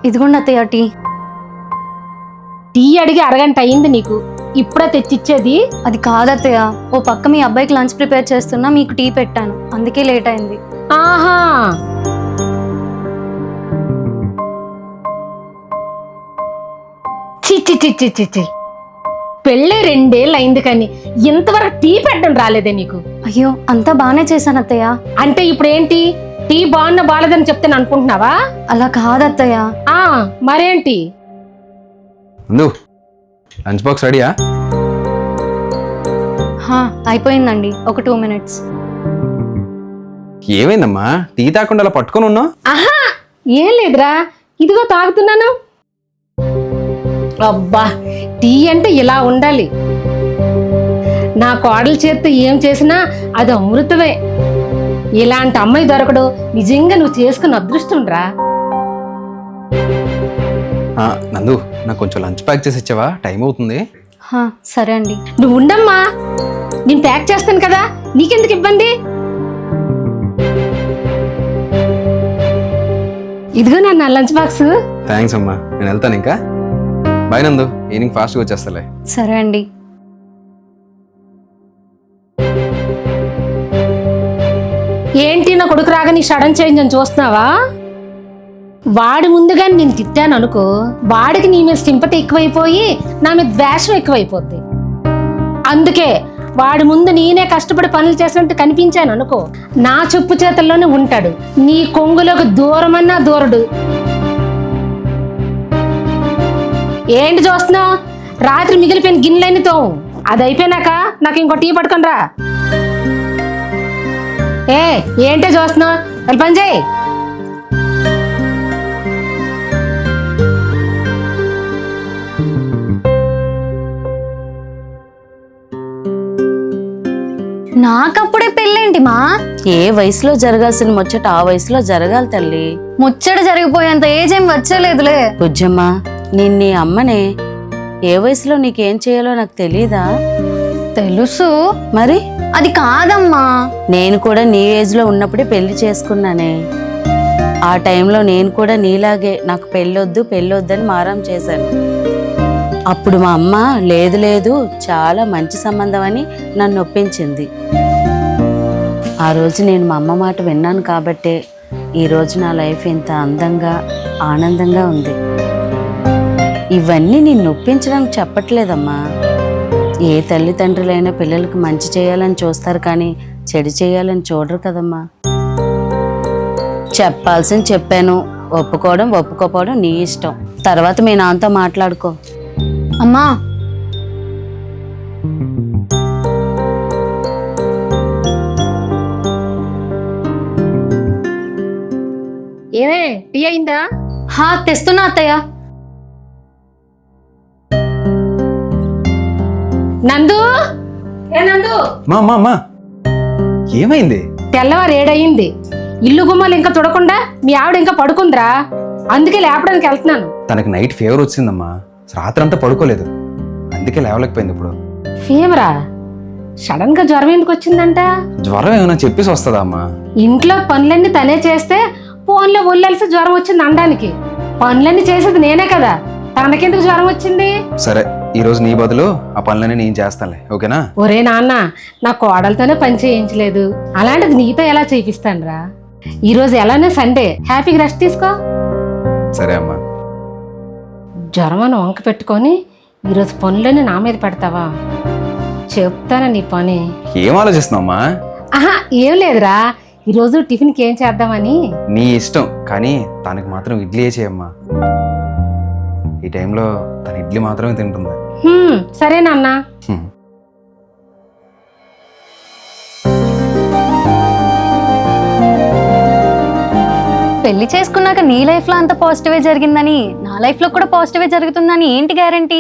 ఇదిగోండి అత్తయ్య tea. Tea అడిగి అరగంట అయింది నీకు, ఇప్పుడే తెచ్చిచ్చేది? అది కాదత్తయ్య, ఓ పక్క మీ అబ్బాయికి లంచ్ ప్రిపేర్ చేస్తున్నా, మీకు టీ పెట్టాను, అందుకే లేట్ అయింది. ఆహా, చిచ్చి చిచ్చి చిచ్చి, పెళ్ళే 2 ఏళ్ళు అయింది కానీ ఇంతవరకు టీ పెట్టడం రాలేదే నీకు? అయ్యో, అంతా బాగానే చేశాను అత్తయ్య. అంటే ఇప్పుడు ఏంటి, టీ బాగున్నా బాలేదని చెప్తాను అనుకుంటున్నావా? అలా కాదత్తయ్య. మరేంటి? లంచ్ బాక్స్ రెడీయా? అయిపోయిందండి, ఒక 2 minutes. ఏమైందమ్మా, టీ తాకుండా అలా పట్టుకొని ఉన్నావు? ఆహా, ఏం లేదురా, ఇదిగో తాగుతున్నాను. అబ్బా, టీ అంటే ఇలా ఉండాలి. నా కోడల చేత్తో ఏం చేసినా అది అమృతమే. ఇలాంటి అమ్మాయి దొరకడు నిజంగా నువ్వు చేసుకున్న అదృష్టం రా. నందు, నాకు కొంచెం లంచ్ ప్యాక్ చేసి ఇచ్చావా? టైం అవుతుంది. సరే అండి. నువ్వు ఉండమ్మా, నేను ప్యాక్ చేస్తాను కదా, నీకెందుకు ఇబ్బంది? ఇదిగో నా లంచ్ బాక్స్. థ్యాంక్స్ అమ్మా, నేను వెళ్తాను ఇంకా. బాయ్ నందు, ఈవినింగ్ ఫాస్ట్గా వచ్చేస్తాలే. సరే అండి. ఏంటి నా కొడుకు రాగా నీ సడన్ చేంజ్ అని చూస్తున్నావా? వాడి ముందుగా నేను తిట్టాను అనుకో, వాడికి నీ మీద సింపతి ఎక్కువైపోయి నా మీద ద్వేషం ఎక్కువైపోద్ది. అందుకే వాడి ముందు నేనే కష్టపడి పనులు చేసినట్టు కనిపించాను అనుకో, నా చెప్పు చేతుల్లోనే ఉంటాడు, నీ కొంగులోకి దూరమన్నా దూరడు. ఏంటి చూస్తున్నావు? రాత్రి మిగిలిపోయిన గిన్నెలన్నీ తోము, అది అయిపోయినాక నాకు ఇంకో టీ పట్టుకొని రా. ఏంటో చూస్తున్నావు, వెళ్ళి పని చేయి. నాకప్పుడే పెళ్ళేంటి మా? ఏ వయసులో జరగాల్సిన ముచ్చట ఆ వయసులో జరగాలి తల్లి. ముచ్చట జరిగిపోయేంత ఏజ్ ఏం వచ్చేలేదులే. బుజ్జమ్మ, నేను నీ అమ్మనే. ఏ వయసులో నీకేం చేయాలో నాకు తెలీదా? తెలుసు మరి. అది కాదమ్మా, నేను కూడా నీ ఏజ్ లో ఉన్నప్పుడే పెళ్లి చేసుకున్నానే. ఆ టైంలో నేను కూడా నీలాగే నాకు పెళ్ళొద్దు అని మారం చేశాను. అప్పుడు మా అమ్మ లేదు లేదు చాలా మంచి సంబంధం అని నన్ను ఒప్పించింది. ఆ రోజు నేను మా అమ్మ మాట విన్నాను కాబట్టే ఈరోజు నా లైఫ్ ఇంత అందంగా ఆనందంగా ఉంది. ఇవన్నీ నిన్ను ఒప్పించడానికి చెప్పట్లేదమ్మా. ఏ తల్లిదండ్రులైనా పిల్లలకు మంచి చేయాలని చూస్తారు కానీ చెడు చేయాలని చూడరు కదమ్మా. చెప్పాల్సింది చెప్పాను, ఒప్పుకోపోవడం నీ ఇష్టం. తర్వాత మీ నాన్నతో మాట్లాడుకో. అమ్మా, ఏమే టీ అయిందా? తెస్తున్నా అత్తయ్య. నందు, నందు, ఏమైంది? తెల్లవారు 7 అయింది, ఇల్లు గుమ్మాలు ఇంకా తుడకుండా మీ ఆవిడ ఇంకా పడుకుందిరా, అందుకే లేపడానికి వెళ్తున్నాను. తనకి నైట్ ఫీవర్ వచ్చిందమ్మా, రాత్రంతా పడుకోలేదు, అందుకే లేవలేకపోయింది. ఇప్పుడు ఫీవరా? సడన్ గా జ్వరం ఎందుకు వచ్చిందంట? జ్వరం ఏమైనా చెప్పేసి వస్తుందా అమ్మా? ఇంట్లో పనులన్నీ తనే చేస్తే ఫోన్లో ఒళ్ళెలిసి జ్వరం వచ్చింది అనడానికి. పనులన్నీ చేసేది నేనే కదా, తనకెందుకు జ్వరం వచ్చింది? సరే, ఈ రోజు నీ బదులు ఆ పనులన్నీ నేను చేస్తానులే, ఓకేనా? ఒరే నాన్న, నా కోడలతోనే పని చేయించలేదు, అలాంటిది నీతో ఎలా చేయిస్తానురా? ఈ రోజు ఎలానే సండే, హ్యాపీగా రెస్ట్ తీసుకో. సరే అమ్మా. జ్వరం అని వంక పెట్టుకొని ఈరోజు పనులన్నీ నా మీద పెడతావా? చెప్తానా నీ పని. ఏం ఆలోచిస్తున్నావమ్మా? ఏం లేదురా, ఈరోజు టిఫిన్కి ఏం చేద్దామని. నీ ఇష్టం, కానీ తనకి మాత్రం ఇడ్లీ చేయమ్మా. ఈ టైంలో తన ఇడ్లీ మాత్రమే తింటుంది. సరే నాన్న. పెళ్లి చేసుకున్నాక నీ లైఫ్ లో అంత పాజిటివే జరిగిందని నా లైఫ్ లో కూడా పాజిటివే జరుగుతుందని ఏంటి గ్యారంటీ?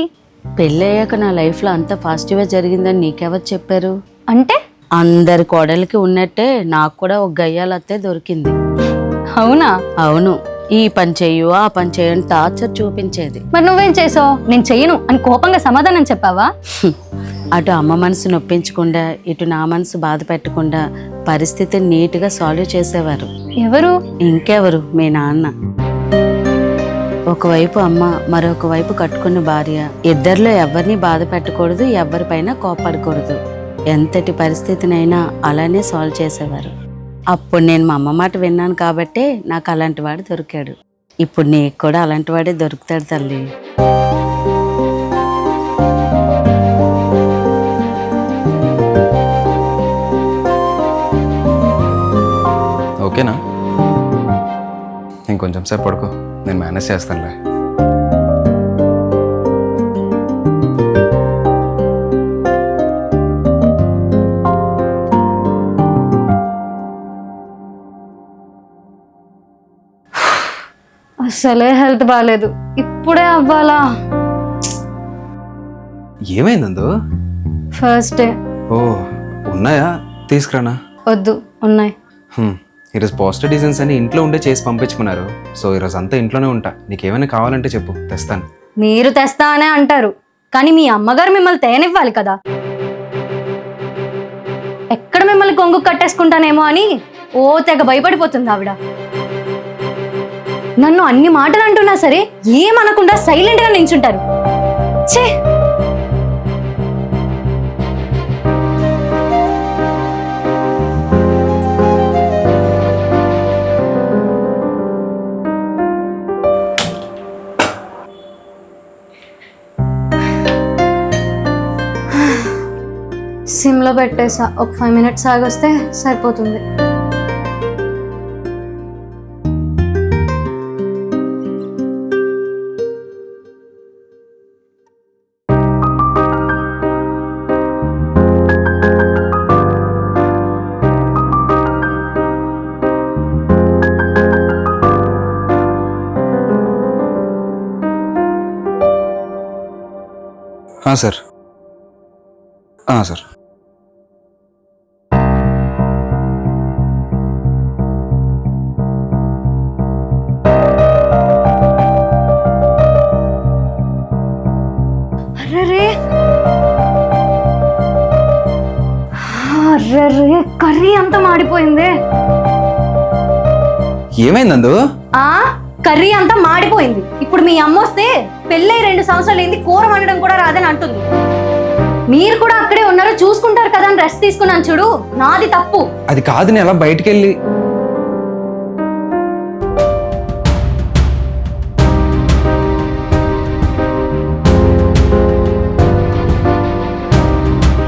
పెళ్ళయ్యాక నా లైఫ్ లో అంత పాజిటివ్గా జరిగిందని నీకెవరు చెప్పారు? అంటే అందరి కోడలికి ఉన్నట్టే నాకు కూడా ఒక గయ్యాలత్తే దొరికింది. అవునా? అవును. ఈ పని చెయ్యు ఆ పని చెయ్యు అని టార్చర్ చూపించేది. మరి నువ్వేం చేసావు? నేను చెయ్యను అని కోపంగా సమాధానం చెప్పావా? అటు అమ్మ మనసు నొప్పించకుండా ఇటు నా మనసు బాధ పెట్టకుండా పరిస్థితిని నీట్గా సాల్వ్ చేసేవారు. ఎవరు? ఇంకెవరు, మీ నాన్న. ఒకవైపు అమ్మ, మరొక వైపు కట్టుకున్న భార్య. ఇద్దరిలో ఎవరిని బాధ పెట్టకూడదు, ఎవరిపైన కోపడకూడదు. ఎంతటి పరిస్థితినైనా అలానే సాల్వ్ చేసేవారు. అప్పుడు నేను మా అమ్మ మాట విన్నాను కాబట్టే నాకు అలాంటి వాడు దొరికాడు. ఇప్పుడు నీకు కూడా అలాంటి వాడే దొరుకుతాడు తల్లి. ఓకేనా? ఇంకొంచెం సేపు పడుకో, నేను మేనేజ్ చేస్తానులే. అసలే హెల్త్ బాగాలేదు, ఇప్పుడే అవ్వాలా? ఏమైందందు? First day. ఓ ఉన్నాయా? తీసుకురానా? వద్దు, ఉన్నాయి. ఈరోజు పోస్టర్ డిజైన్స్ అని ఇంట్లో ఉండే చేసి పంపించుకున్నారు. సో ఈరోజు అంతా ఇంట్లోనే ఉంటా. నీకేమైనా కావాలంటే చెప్పు, తెస్తాను. మీరు తెస్తా అనే అంటారు, కానీ మీ అమ్మగారు మిమ్మల్ని తేనివ్వాలి కదా. ఎక్కడ మిమ్మల్ని కొంగు కట్టేసుకుంటానేమో అని ఓ తెగ భయపడిపోతుంది ఆవిడ. నన్ను అన్ని మాటలు అంటున్నా సరే ఏమనకుండా సైలెంట్ గా నించుంటారు. ఛే! సిమ్లో పెట్టేసా, ఒక 5 minutes ఆగొస్తే సరిపోతుంది. సార్. సార్ అర్రే కర్రీ అంతా మాడిపోయింది. ఏమైందందు? కర్రీ అంతా మాడిపోయింది. ఇప్పుడు మీ అమ్మ వస్తే పెళ్ళై 2 సంవత్సరాలు ఏంది, కూర వండడం కూడా రాదని అంటుంది. మీరు కూడా అక్కడే ఉన్నారో చూసుకుంటారు కదా అని రెస్ట్ తీసుకున్నాను చూడు, నాది తప్పు. అది కాదు, నేను అలా బయటికి వెళ్ళి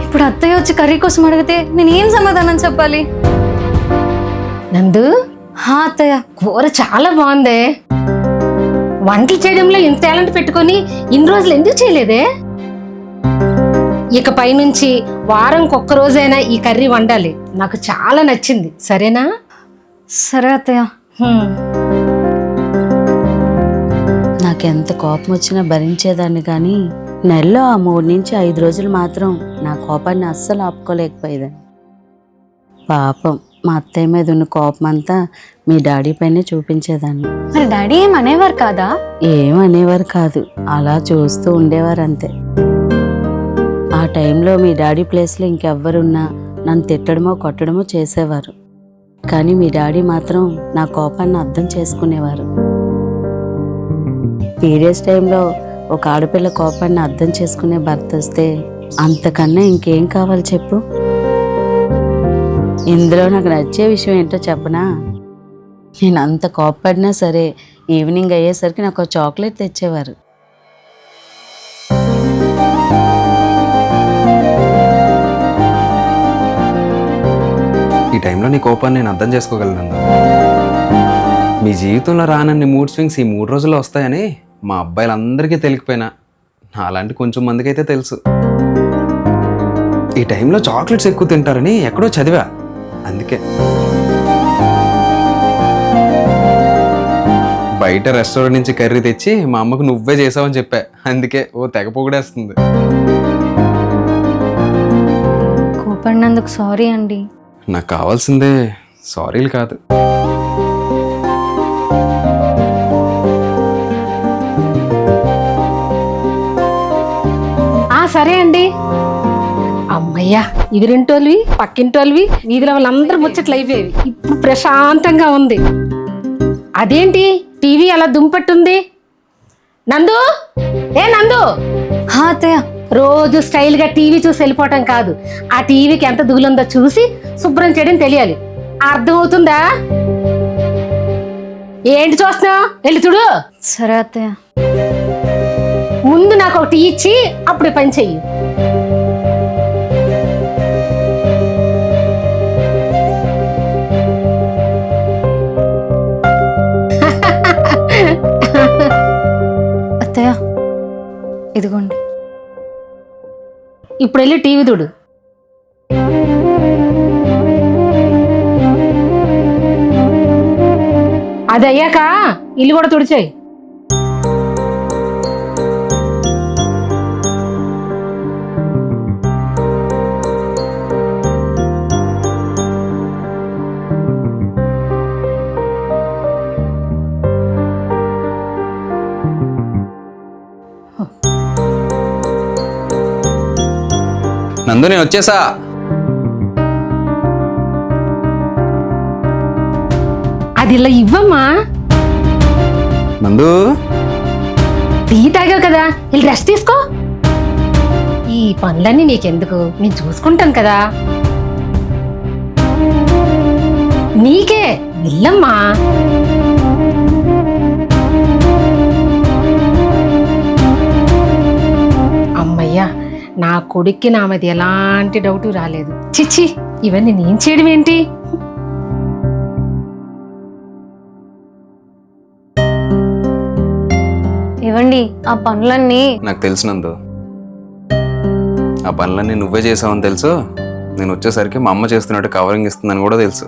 ఇప్పుడు అత్తయ్య వచ్చి కర్రీ కోసం అడిగితే నేను ఏం సమాధానం చెప్పాలి? నందు, అత్తయ్య కూర చాలా బాగుందే. వంటలు చేయడంలో ఇంత టాలెంట్ పెట్టుకొని ఇన్ని రోజులు ఎందుకు చేయలేదే? ఇక పైనుంచి వారంకి ఒక్క రోజైనా ఈ కర్రీ వండాలి. నాకు చాలా నచ్చింది. సరేనా? సరే అత్తయ్య. నాకెంత కోపం వచ్చినా భరించేదాన్ని, కానీ నెలలో ఆ 3 నుంచి 5 రోజులు మాత్రం నా కోపాన్ని అస్సలు ఆపుకోలేకపోయేదాన్ని. పాపం మా అత్తయ్య మీద ఉన్న కోపం అంతా మీ డాడీ పైనే చూపించేదాన్ని. మరి డాడీ ఏం అనేవారు కాదా? ఏమనేవారు కాదు, అలా చూస్తూ ఉండేవారు అంతే. ఆ టైంలో మీ డాడీ ప్లేస్లో ఇంకెవ్వరున్నా నన్ను తిట్టడమో కొట్టడమో చేసేవారు. కానీ మీ డాడీ మాత్రం నా కోపాన్ని అర్థం చేసుకునేవారు. పీరియడ్స్ టైంలో ఒక ఆడపిల్ల కోపాన్ని అర్థం చేసుకునే భర్త వస్తే అంతకన్నా ఇంకేం కావాలి చెప్పు? ఇందులో నాకు నచ్చే విషయం ఏంటో చెప్పనా? నేను అంత కోప్పడినా సరే ఈవినింగ్ అయ్యేసరికి నాకు ఒక చాక్లెట్ తెచ్చేవారు. ఈ టైంలో నీ కోపాన్ని నేను అర్థం చేసుకోగలను. మీ జీవితంలో రానన్ని మూడ్ స్వింగ్స్ ఈ 3 రోజుల్లో వస్తాయని మా అబ్బాయిలందరికీ తెలియకపోయినా అలాంటి కొంచెం మందికి అయితే తెలుసు. ఈ టైంలో చాక్లెట్స్ ఎక్కువ తింటారని ఎక్కడో చదివా, అందుకే. బయట రెస్టారెంట్ నుంచి కర్రీ తెచ్చి మా అమ్మకు నువ్వే చేసావని చెప్పా, అందుకే ఓ తెగ పొగిడేస్తుంది. కోపడినందుకు సారీ అండి. నాకు కావాల్సిందే సారీలు కాదు. సరే అండి. అమ్మయ్యా, ఎదురింటోళ్ళవి పక్కింటోళ్ళవి వీధిలో వాళ్ళందరూ ముచ్చట్లు అయిపోయేవి. ఇప్పుడు ప్రశాంతంగా ఉంది. అదేంటి టీవీ అలా దుంపట్టుంది? నందు, ఏ నందు, హా అత్తయ్య. రోజు స్టైల్ గా టీవీ చూసి వెళ్ళిపోవటం కాదు, ఆ టీవీకి ఎంత దిగులుందో చూసి శుభ్రం చేయడం తెలియాలి. అర్థమవుతుందా? ఏంటి చూస్తున్నావు? వెళ్ళి చూడు. సరే అత్తయ్య. ముందు నాకు ఒక టీ ఇచ్చి అప్పుడు పని చెయ్యి. అత్తయ్య ఇదిగోండి. ఇప్పుడు వెళ్ళి టీవీ చూడు. అది అయ్యాక ఇల్లు కూడా తుడిచేయి. నందు నేను వచ్చేసా. అది ఇలా ఇవ్వమ్మా. నందు టీ తాగావు కదా, వెళ్ళి రెస్ట్ తీసుకో. ఈ పనులన్నీ నీకెందుకు, నేను చూసుకుంటాను కదా. నీకే వెళ్ళమ్మా. అమ్మయ్యా, నా కొడుక్కి నా మీద ఎలాంటి డౌట్ రాలేదు. చిచ్చి, ఇవన్నీ నేను చేయడం ఏంటి? ఇవ్వండి ఆ పనులన్నీ. నాకు తెలుసు నందు, ఆ పనులన్నీ నువ్వే చేసావని తెలుసు. నేను వచ్చేసరికి మా అమ్మ చేస్తున్నట్టు కవరింగ్ ఇస్తుందని కూడా తెలుసు.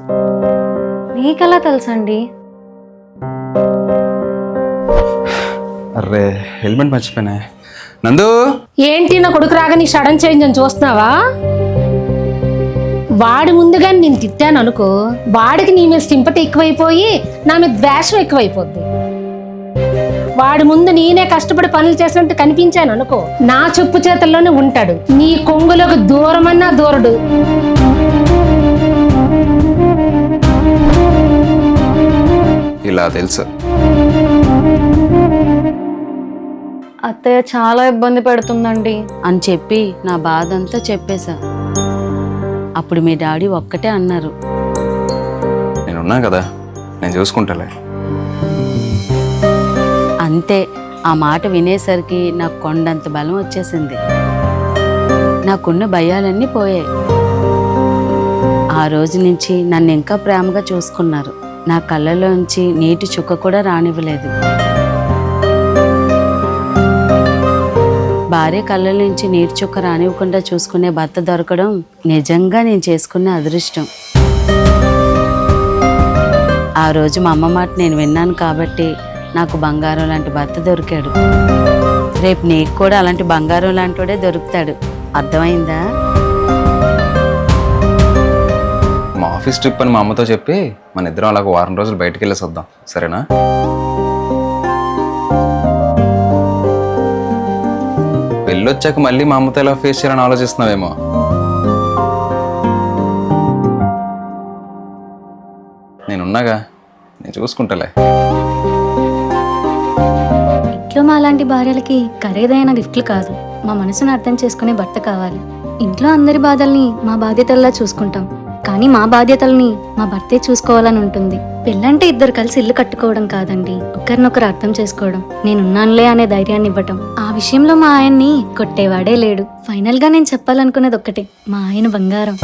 మీకెలా తెలుసండి? అర్రే హెల్మెట్ మర్చిపోయినా. నందు ఏంటి నా కొడుకు రాగా నీ సడన్ చేంజ్ అని చూస్తున్నావా? వాడు ముందుగానే నేను తిట్టాను అనుకో, వాడికి నీ మీద సింపతి ఎక్కువైపోయి నా మీద ద్వేషం ఎక్కువైపోద్ది. వాడి ముందు నేనే కష్టపడి పనులు చేసినట్టు కనిపించాను అనుకో, నా చెప్పు చేతుల్లోనే ఉంటాడు. నీ కొంగులకు దూరమన్నా దూరడు. ఇలా తెలుసు. అత్తయ్య చాలా ఇబ్బంది పెడుతుందండి అని చెప్పి నా బాధ అంతా చెప్పేశా. అప్పుడు మీ డాడీ ఒక్కటే అన్నారు, నేనున్నా కదా, నేను చూసుకుంటాలే. అంతే. ఆ మాట వినేసరికి నాకు కొండంత బలం వచ్చేసింది. నాకున్న భయాలన్నీ పోయాయి. ఆ రోజు నుంచి నన్ను ఇంకా ప్రేమగా చూసుకున్నారు. నా కళ్ళలోంచి నీటి చుక్క కూడా రానివ్వలేదు. భార్య కళ్ళ నుంచి నీటి చుక్క రానివ్వకుండా చూసుకునే భర్త దొరకడం నిజంగా నేను చేసుకునే అదృష్టం. ఆ రోజు మా అమ్మ మాట నేను విన్నాను కాబట్టి నాకు బంగారం లాంటి భర్త దొరికాడు. రేపు నీకు కూడా అలాంటి బంగారం లాంటివాడే దొరుకుతాడు. అర్థమైందా? మా ఆఫీస్ ట్రిప్ అని మా అమ్మతో చెప్పి మన ఇద్దరం అలాగ వారం రోజులు బయటికి వెళ్ళేసి వద్దాం, సరేనా? వెళ్ళొచ్చాక మళ్ళీ మా అమ్మతో ఎలా ఫేస్ చేయాలని ఆలోచిస్తున్నావేమో. నేనున్నాగా, నేను చూసుకుంటాలే. ఇంట్లో మా లాంటి భార్యలకి ఖరీదైన గిఫ్ట్లు కాదు, మా మనసును అర్థం చేసుకునే భర్త కావాలి. ఇంట్లో అందరి బాధల్ని మా బాధ్యతల్లా చూసుకుంటాం, కానీ మా బాధ్యతల్ని మా భర్తే చూసుకోవాలని ఉంటుంది. పెళ్ళంటే ఇద్దరు కలిసి ఇల్లు కట్టుకోవడం కాదండి, ఒకరినొకరు అర్థం చేసుకోవడం, నేనున్నానులే అనే ధైర్యాన్ని ఇవ్వటం. ఆ విషయంలో మా ఆయన్ని కొట్టేవాడే లేడు. ఫైనల్ గా నేను చెప్పాలనుకునేది ఒక్కటే, మా ఆయన బంగారం.